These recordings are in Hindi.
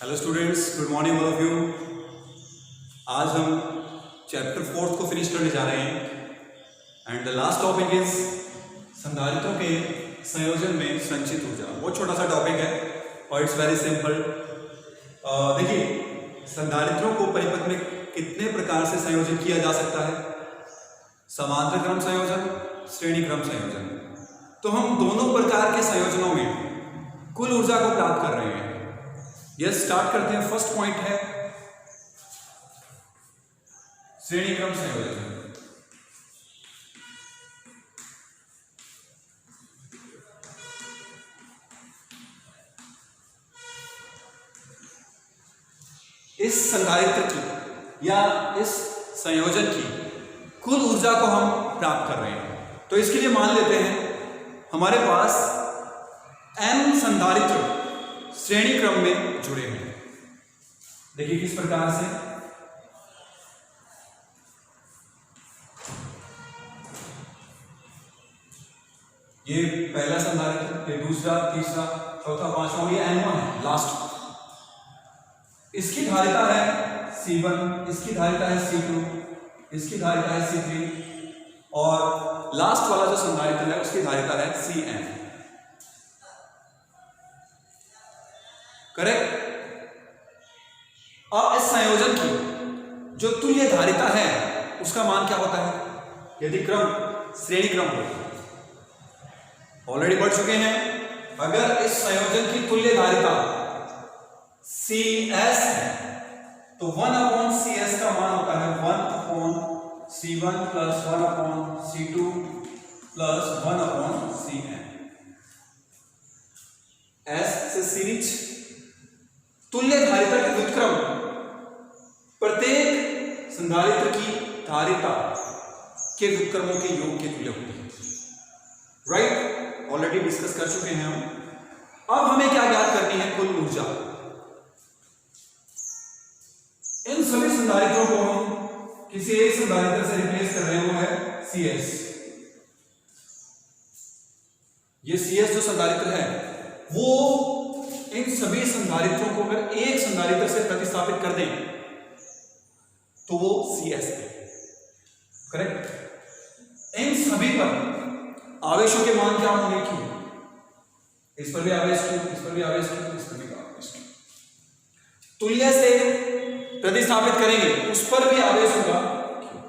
Hello students, good morning all of you. आज हम चैप्टर 4 को फिनिश करने जा रहे हैं and the last topic is संधारित्रों के संयोजन में संचित ऊर्जा। बहुत छोटा सा टॉपिक है और इट्स वेरी सिंपल। देखिए, संधारित्रों को परिपथ में कितने प्रकार से संयोजन किया जा सकता है? समांतर क्रम संयोजन, श्रेणी क्रम संयोजन। तो हम दोनों प्रकार के संयोजनों में कुल ऊर्जा को प्राप्त कर रहे हैं। यस, स्टार्ट करते हैं। फर्स्ट पॉइंट है श्रेणी क्रम संयोजन। इस संधारित्र की या इस संयोजन की कुल ऊर्जा को हम प्राप्त कर रहे हैं। तो इसके लिए मान लेते हैं हमारे पास n संधारित्र श्रेणी क्रम में जुड़े हैं। देखिए किस प्रकार से। ये पहला संधारित्र, ये दूसरा, तीसरा, चौथा, पांचवा, ये n1 है लास्ट। इसकी धारिता है C1, इसकी धारिता है C2, इसकी धारिता है C3 और लास्ट वाला जो संधारित्र है उसकी धारिता है Cn। करेक्ट। अब इस संयोजन की जो तुल्य धारिता है उसका मान क्या होता है यदि क्रम श्रेणी क्रम हो? ऑलरेडी बढ़ चुके हैं। अगर इस संयोजन की तुल्य धारिता Cs है तो 1/Cs का मान होता है 1/C1 plus 1/C2 plus 1/Cn। S से सीरीज तुल्य धारिता के व्युत्क्रम प्रत्येक संधारित्र की धारिता के व्युत्क्रमों के योग के तुल्य होती है। राइट, ऑलरेडी डिस्कस कर चुके हैं हम। अब हमें क्या ज्ञात करनी है? कुल ऊर्जा। इन सभी संधारित्रों को हम किसी एक संधारित्र से रिप्लेस कर रहे हैं, वो है Cs। ये Cs जो संधारित्र है वो इन सभी संधारित्रों को अगर एक संधारित्र से प्रतिस्थापित कर दें तो वो Cs है। करेक्ट। इन सभी पर आवेशों के मान क्या होंगे? क्यों? इस पर भी आवेश क्यों, इस पर भी आवेश क्यों, इस पर भी आवेश क्यों। तुल्य से प्रतिस्थापित करेंगे उस पर भी आवेश होगा क्यों।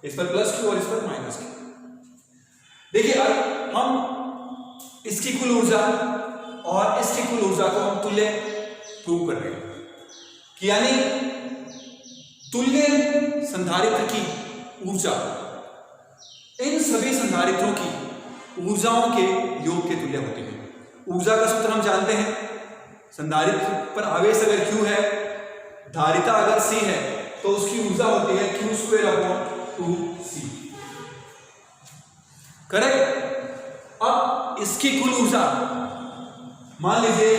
इस पर प्लस क्यों और इस पर माइनस क्यों। देखिए, हम इसकी कुल ऊर्जा और इसकी कुल ऊर्जा को हम तुल्य प्रूव कर रहे हैं कि यानी तुल्य संधारित्र की ऊर्जा इन सभी संधारित्रों की ऊर्जाओं के योग के तुल्य होती है। ऊर्जा का सूत्र हम जानते हैं। संधारित्र पर आवेश अगर Q है, धारिता अगर C है तो उसकी ऊर्जा होती है Q²/2C। करेक्ट। अब इसकी कुल ऊर्जा मान लीजिए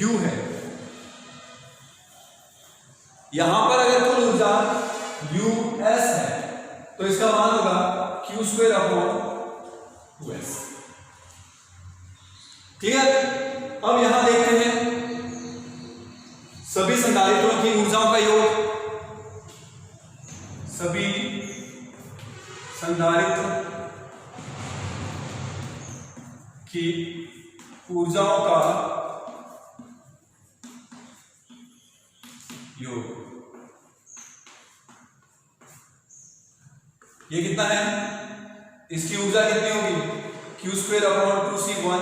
U है। यहां पर अगर कुल ऊर्जा US है तो इसका मान होगा Q²/2S। क्लियर? अब यहां देखते हैं सभी संधारित्रों की ऊर्जाओं का योग। सभी संधारित्र की ऊर्जाओं का योग। ये कितना है? इसकी ऊर्जा कितनी होगी? Q²/2C1,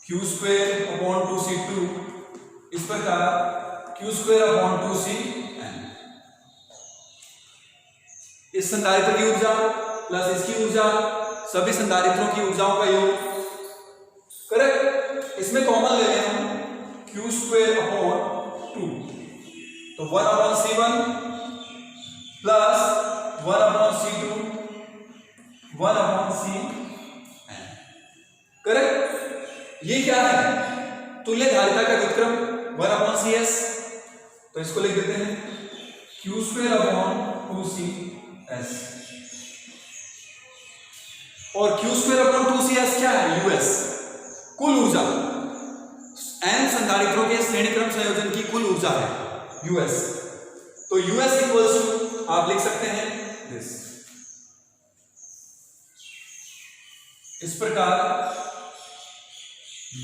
Q²/2C2, इस प्रकार Q²/2Cn। इस संधारित्र की ऊर्जा प्लस इसकी ऊर्जा, सभी संधारित्रों की ऊर्जाओं का योग। करेक्ट। इसमें कॉमन ले लें हम Q²/2 तो 1/C1 plus 1/C2 1/Cn। Correct. ये क्या है? तुल्य धारिता का व्युत्क्रम 1/Cs। तो इसको लिख देते हैं Q²/2CS। और Q²/2CS क्या है? US। कुल ऊर्जा n संधारित्रों के श्रेणी क्रम संयोजन की कुल ऊर्जा है यूएस। तो यूएस इक्वल्स टू आप लिख सकते हैं दिस, इस प्रकार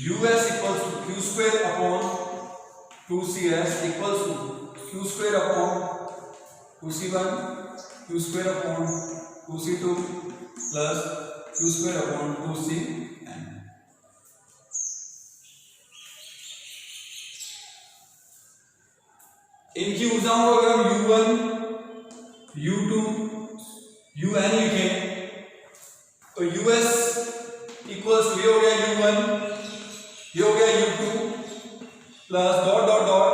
US equals to Q square upon 2cs equals to Q square upon 2c1 Q square upon 2c2 plus Q square upon 2cn। इनकी ऊर्जाओं को अगर हम U1 U2 UN लिखें तो US इक्वल्स ये हो गया U1, ये हो गया U2 plus dot dot dot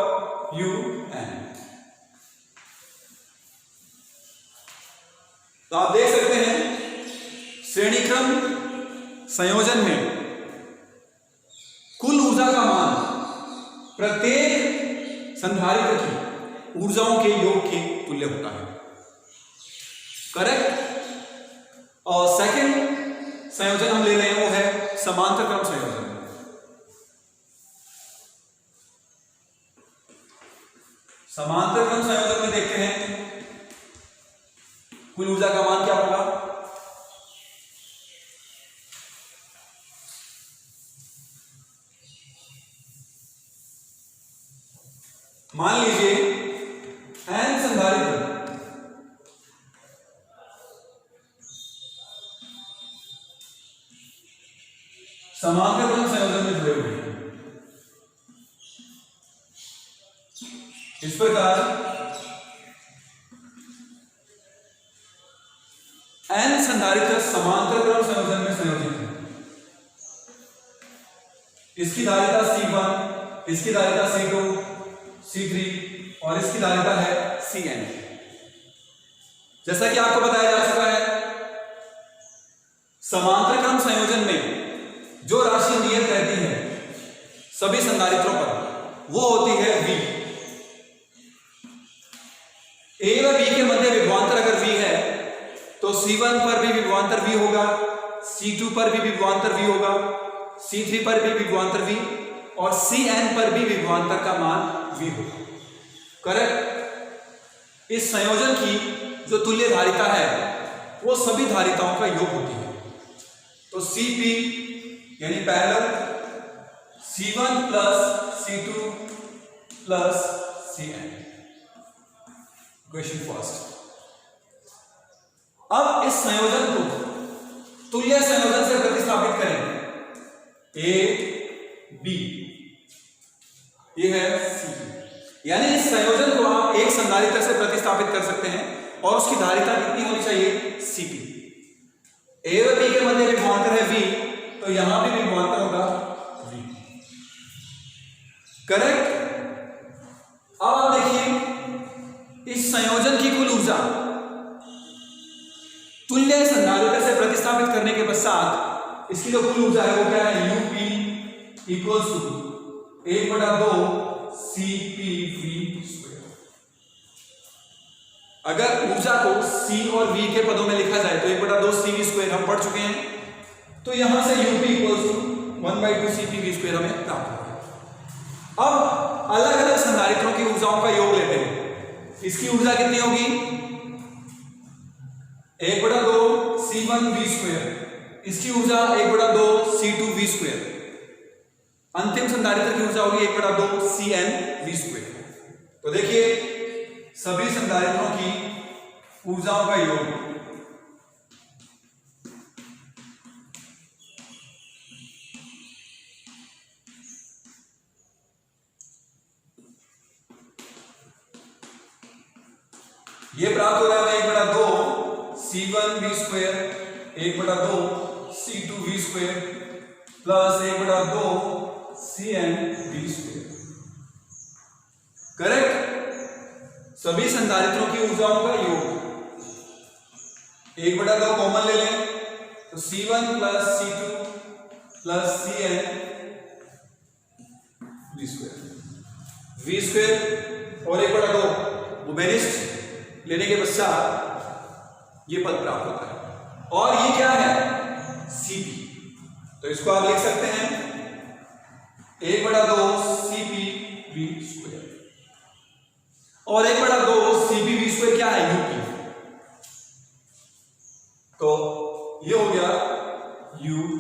UN। तो आप देख सकते हैं श्रेणी क्रम संयोजन में कुल ऊर्जा का मान प्रत्येक संधारित्र की ऊर्जाओं के योग के तुल्य होता है। करेक्ट। और सेकंड संयोजन हम ले रहे हैं वो है समांतर क्रम संयोजन। समांतर क्रम संयोजन में देखते हैं कुल ऊर्जा का मान क्या होगा। मान लीजिए n संधारित्र समांतर क्रम संयोजन में जुड़े हुए हैं। इस प्रकार n संधारित्र समांतर क्रम संयोजन में संयोजित है। इसकी धारिता C1, इसकी धारिता C2, C3 और इसकी धारिता है Cn। जैसा कि आपको बताया जा चुका है समांतर क्रम संयोजन में जो राशि नियत रहती है सभी संधारित्रों पर वो होती है V। A व B के मध्य विभवांतर अगर V है तो C1 पर भी विभवांतर V होगा, C2 पर भी विभवांतर V होगा, C3 पर भी विभवांतर V और Cn पर भी विभवांतर का मान V होगा। करेक्ट। इस संयोजन की जो तुल्य धारिता है वो सभी धारिताओं का योग होती है। तो Cp यानी parallel C1 plus C2 plus Cn। Question first. अब इस संयोजन को तुल्य संयोजन से प्रतिस्थापित करें। A B ये है C, यानी इस संयोजन को आप एक संधारित्र से प्रतिस्थापित कर सकते हैं और उसकी धारिता कितनी होनी चाहिए Cp। A व B के मध्य विभवांतर है V तो यहां भी विभवांतर होगा V। करेक्ट। अब आप देखिए इस संयोजन की कुल ऊर्जा तुल्य संधारित्र से प्रतिस्थापित करने के पश्चात इसकी जो कुल ऊर्जा है वो क्या है UP equals to 1/2 CpV square. अगर ऊर्जा को C और V के पदों में लिखा जाए तो 1/2 CV स्क्वायर हम पढ़ चुके हैं। तो यहां से UP equals to 1/2 CpV square हमें प्राप्त होगा। अब अलग अलग संधारित्रों की ऊर्जाओं का योग लेते हैं। इसकी ऊर्जा कितनी होगी 1/2 C1V स्क्वायर, इसकी ऊर्जा 1/2 C2V स्क्वायर, अंतिम संधारित्र की ऊर्जा होगी 1/2 CnV स्क्वायर। तो देखिए सभी संधारित्रों की ऊर्जाओं का योग ये प्राप्त हो रहा है 1/2 C1V square 1/2 C2V square plus 1/2 CnV square. Correct. सभी संधारित्रों की ऊर्जाओं का योग 1/2 कॉमन ले लें तो C1 plus C2 plus CnV square V square और 1/2 वुबेनिस्ट लेने के पश्चात ये पद प्राप्त होता है। और ये क्या है Cp। तो इसको आप लिख सकते हैं 1/2 Cp और 1/2 CpV² क्या है, UP। तो ये हो गया UP,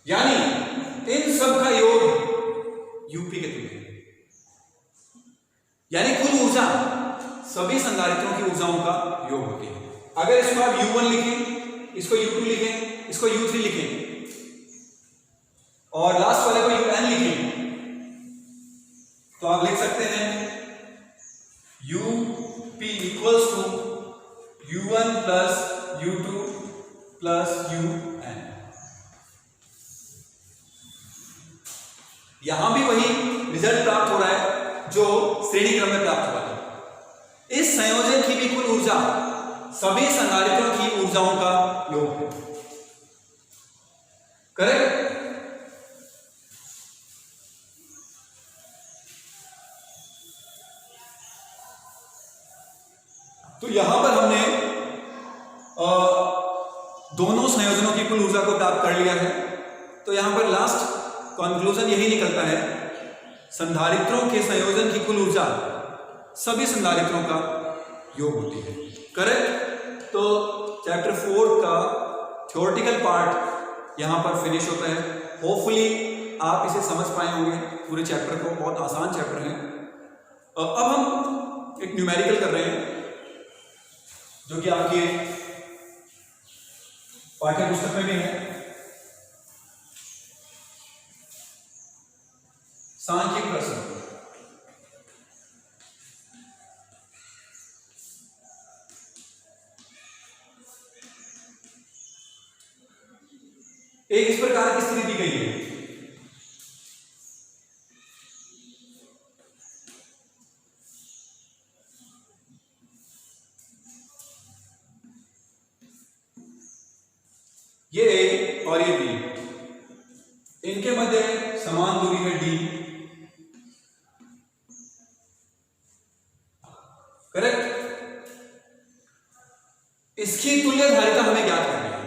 यानी इन सब का योग UP के तुल्य है। यानी कुल ऊर्जा सभी संधारित्रों की ऊर्जाओं का योग होती है। अगर इसको आप U1 लिखें, इसको U2 लिखें, इसको U3 लिखें और लास्ट वाले को UN लिखें, तो आप लिख सकते हैं UP equals to U1 plus U2 plus UN। यहां भी वही रिजल्ट प्राप्त हो रहा है जो श्रेणी क्रम में प्राप्त हुआ था। इस संयोजन की भी कुल ऊर्जा सभी संधारित्रों की ऊर्जाओं का योग है। करेक्ट? तो यहां पर हमने दोनों संयोजनों की कुल ऊर्जा को प्राप्त कर लिया है। तो यहां पर लास्ट कंक्लूजन यही निकलता है, संधारित्रों के संयोजन की कुल ऊर्जा सभी संधारित्रों का योग होती है। करेक्ट? तो चैप्टर 4 का थ्योरेटिकल पार्ट यहां पर फिनिश होता है। होपफुली आप इसे समझ पाए होंगे पूरे चैप्टर को, बहुत आसान चैप्टर है। अब हम एक न्यूमेरिकल कर रहे हैं जो कि आपके पाठ्य पुस्तक में भी है। सांख्यिक प्रश्न। एक इस प्रकार की स्थिति दी गई है, ये A और ये B, इनके मध्य समान दूरी है D। करेक्ट? इसकी तुल्य धारिता हमें ज्ञात करनी है।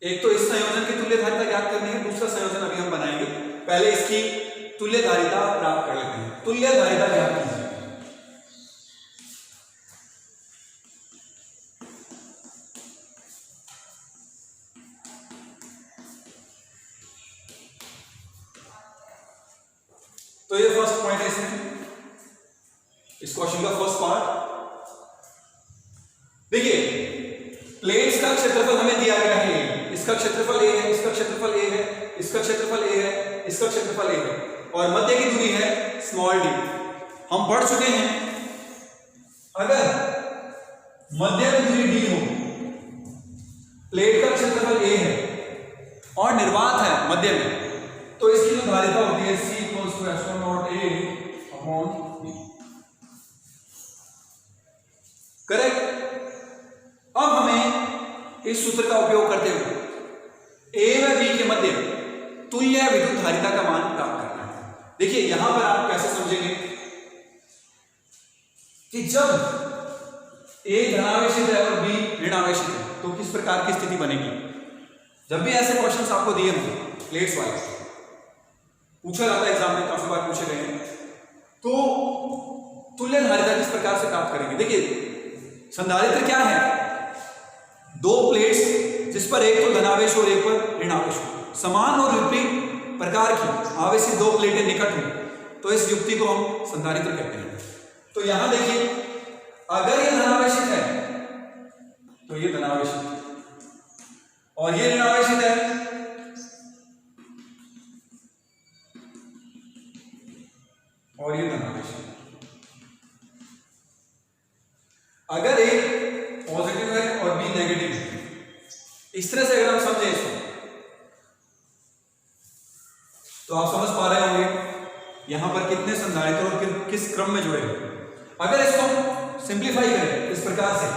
एक तो इस संयोजन की तुल्य धारिता ज्ञात करनी है, दूसरा संयोजन अभी हम बनाएंगे। पहले इसकी तुल्य धारिता प्राप्त कर लेते हैं। तुल्य धारिता ज्ञात कीजिए। तो ये फर्स्ट पॉइंट है इसमें, इस क्वेश्चन का फर्स्ट पार्ट। देखिए, प्लेट्स का क्षेत्रफल हमें दिया गया है, इसका क्षेत्रफल A है, इसका क्षेत्रफल A है, इसका क्षेत्रफल A है, इसका क्षेत्रफल A है, और मध्य की दूरी है स्मॉल d। हम पढ़ चुके हैं, अगर मध्य की दूरी d हो, प्लेट का क्षेत्रफल A है और निर्वात है मध्य में, तो इसकी जो धारिता होती है C equals to epsilon naught A upon B। Correct? अब हमें इस सूत्र का उपयोग करते हुए A व B के मध्य तुल्य विद्युत धारिता का मान प्राप्त करना है। देखिए, यहां पर आप कैसे समझेंगे कि जब A धनावेशित है और B ऋणावेशित है तो किस प्रकार की स्थिति बनेगी। जब भी ऐसे क्वेश्चंस आपको दिए होंगे प्लेट्स वाले, पूछा जाता है एग्जाम में, काफी बार पूछे गए हैं, तो तुल्य धारिता किस प्रकार से प्राप्त करेंगे। देखिए, संधारित्र क्या है, दो प्लेट्स जिस पर एक तो धनावेश और एक पर ऋणावेश हो, समान और विपरीत प्रकार की आवेशित दो प्लेटें निकट हो, तो इस युक्ति को हम संधारित्र कहते हैं। तो यहां देखिए, अगर ये धनावेशित है तो ये धनावेशित और ये ऋणावेशित है और ये धनावेशित। अगर एक पॉजिटिव है और बी नेगेटिव है, इस तरह से अगर हम समझें इसको, तो आप समझ पा रहे होंगे यहां पर कितने संधारित्र और किस क्रम में जुड़े हैं। अगर इसको हम सिंप्लीफाई करें इस प्रकार से,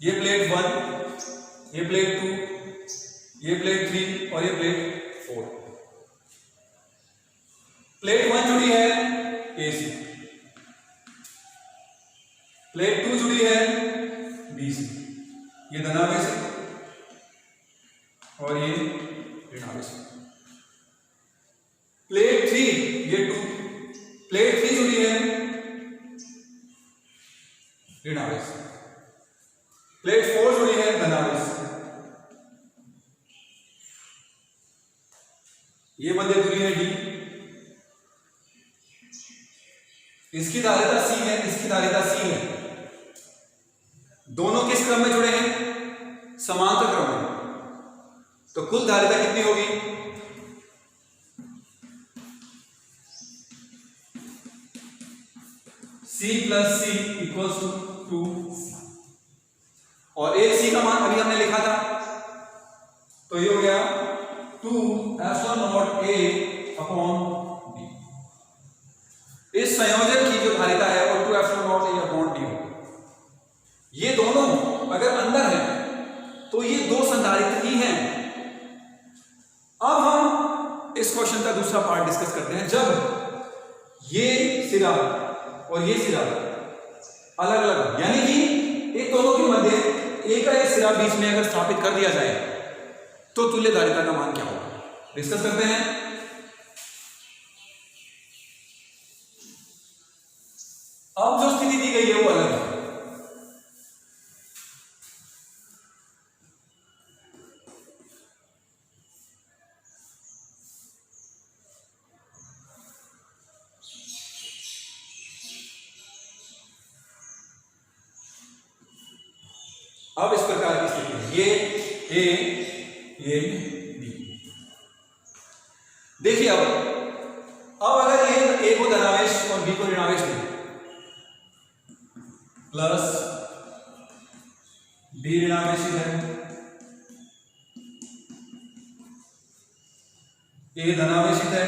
ये प्लेट 1, ये प्लेट 2, ये प्लेट 3 और ये प्लेट 4। प्लेट 1 जुड़ी है A से, प्लेट 2 जुड़ी है B से, ये धनावेश है और ये ऋणावेश है। प्लेट थ्री, ये 2, प्लेट 3 जुड़ी है ऋणावेश, प्लेट 4 जुड़ी है धनावेश, ये मध्य दूरी है डी, इसकी धारिता सी है, इसकी धारिता सी है, दोनों किस क्रम में जुड़े हैं? समांतर क्रम में। तो कुल धारिता कितनी होगी? C plus C equals to 2, और एक सी का मान अभी हमने लिखा था, तो ये हो गया 2 epsilon naught A upon D। इस संयोजन की जो धारिता है वो 2 epsilon naught A upon D होगी। ये दोनों अगर अंदर है तो ये दो संधारित्र ही हैं। अब हम इस क्वेश्चन का दूसरा पार्ट डिस्कस करते हैं। जब ये सिरा और ये सिरा अलग अलग, यानी कि एक दोनों के मध्य एक का एक सिरा बीच में अगर स्थापित कर दिया जाए तो तुल्य धारिता का मान क्या होगा, डिस्कस करते हैं। अब जो स्थिति दी गई है वो अलग है। अब इस प्रकार की स्थिति है, ये बी। देखिए अब अगर ये ए को धनावेश और बी को ऋणावेश दे, प्लस बी ऋणावेशित है, ए धनावेशित है,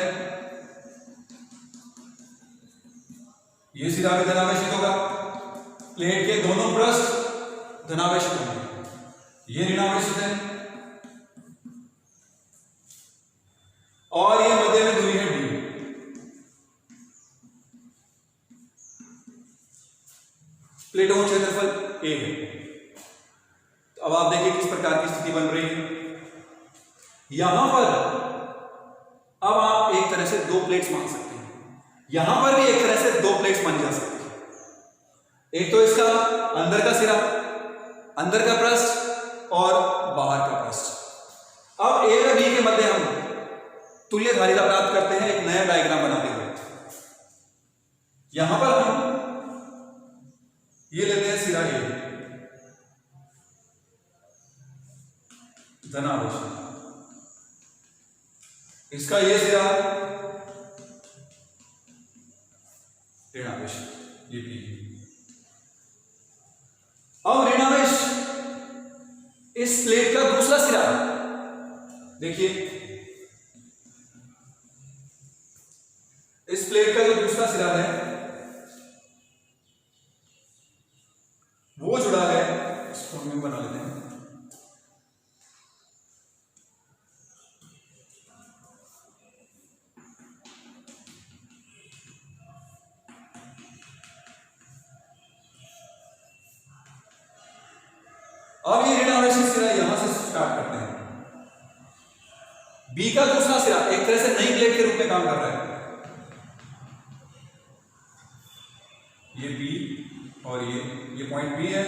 ये सिरा भी धनावेशित होगा, प्लेट के दोनों पृष्ठ धनावेशित होंगे, ये ऋणावेशित है, और ये मध्य में दूरी है डी। प्लेटों का क्षेत्रफल ए है। तो अब आप देखिए किस प्रकार की स्थिति बन रही है। यहां पर अब आप एक तरह से दो प्लेट्स मान सकते हैं, यहां पर भी एक तरह से दो प्लेट्स मानी जा सकती है। एक तो इसका अंदर का सिरा, अंदर का पृष्ठ और बाहर का पृष्ठ। अब ए और बी के मध्य हम तुल्य धारिता प्राप्त करते हैं एक नया डायग्राम बनाते हुए। यहां पर हम ये लेते हैं सिरा ए धनावेश, इसका ये सिरा ऋणावेश, ये बी। अब ऋणावेश इस प्लेट का दूसरा सिरा, देखिए इस प्लेट का जो दूसरा सिरा है वो जुड़ा है, इसको हम बना लेते हैं, अब ये ऋणावेशित सिरा यहां से स्टार्ट करते हैं। बी का दूसरा सिरा एक तरह से नई प्लेट के रूप में काम कर रहा है, ये बी और ये पॉइंट बी है,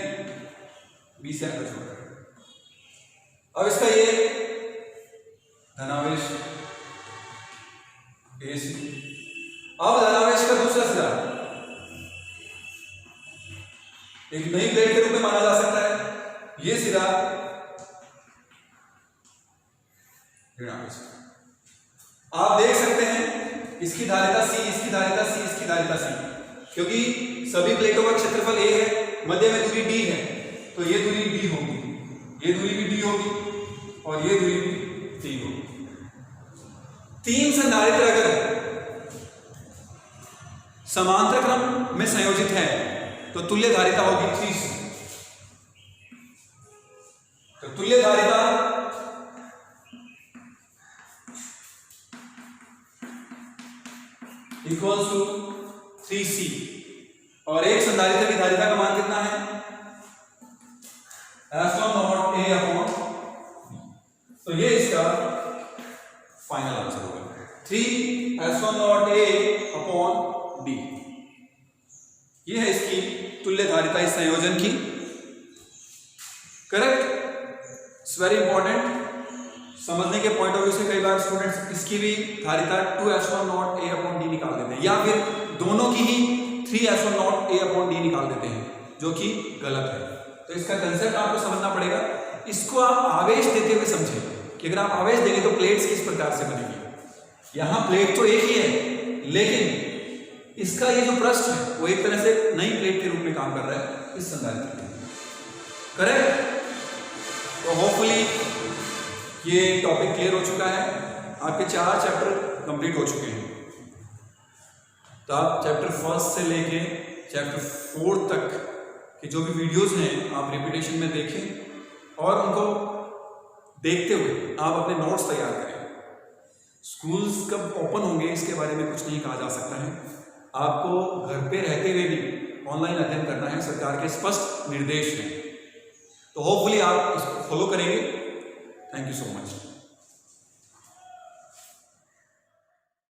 बी से अंदर छोड़ रहा है। अब इसका ये धनावेश ए सी, अब धनावेश का दूसरा सिरा एक नई प्लेट के रूप में माना जा सकता है, ये सिरा ऋणावेश। आप देख सकते हैं इसकी धारिता सी, इसकी धारिता सी, इसकी धारिता सी, क्योंकि सभी प्लेटों का क्षेत्रफल ए है, मध्य में दूरी डी है, तो ये दूरी डी होगी, ये दूरी भी डी होगी और ये दूरी भी डी होगी। तीन संधारित्र अगर समांतर क्रम में संयोजित है तो तुल्य धारिता होगी 3C। तो तुल्य धारिता इक्वल्स टू 3C, और एक संधारित्र की धारिता का मान कितना है? Epsilon naught A upon B। तो ये इसका फाइनल आंसर होगा 3 S1 अपॉन डी। ये है इसकी तुल्य धारिता इस संयोजन की। करेक्ट? इट्स वेरी इंपॉर्टेंट समझने के पॉइंट ऑफ व्यू से। कई बार स्टूडेंट्स इसकी भी धारिता 2S1 अपॉन डी निकाल देते हैं, या फिर दोनों की ही 3S1 अपॉन डी निकाल देते हैं, जो कि गलत है। तो इसका कंसेप्ट आपको समझना पड़ेगा। इसको आप आवेश देते हुए समझें कि अगर आप आवेश देंगे तो प्लेट्स किस प्रकार से बनेगी। यहां प्लेट तो एक ही है, लेकिन इसका ये जो पृष्ठ है वो एक तरह से नई प्लेट के रूप में काम कर रहा है इस संधारित्र में। करेक्ट? तो होपफुली ये टॉपिक क्लियर हो चुका है। आपके 4 चैप्टर कंप्लीट हो चुके हैं। तो आप चैप्टर 1 से लेके चैप्टर 4 तक के जो भी वीडियोस हैं आप रिपीटेशन में देखें और उनको देखते हुए आप अपने नोट्स तैयार करें। स्कूल्स कब ओपन होंगे इसके बारे में कुछ नहीं कहा जा सकता है। आपको घर पे रहते हुए भी ऑनलाइन अध्ययन करना है, सरकार के स्पष्ट निर्देश हैं। तो होपफुली आप इसको फॉलो करेंगे। Thank you so much.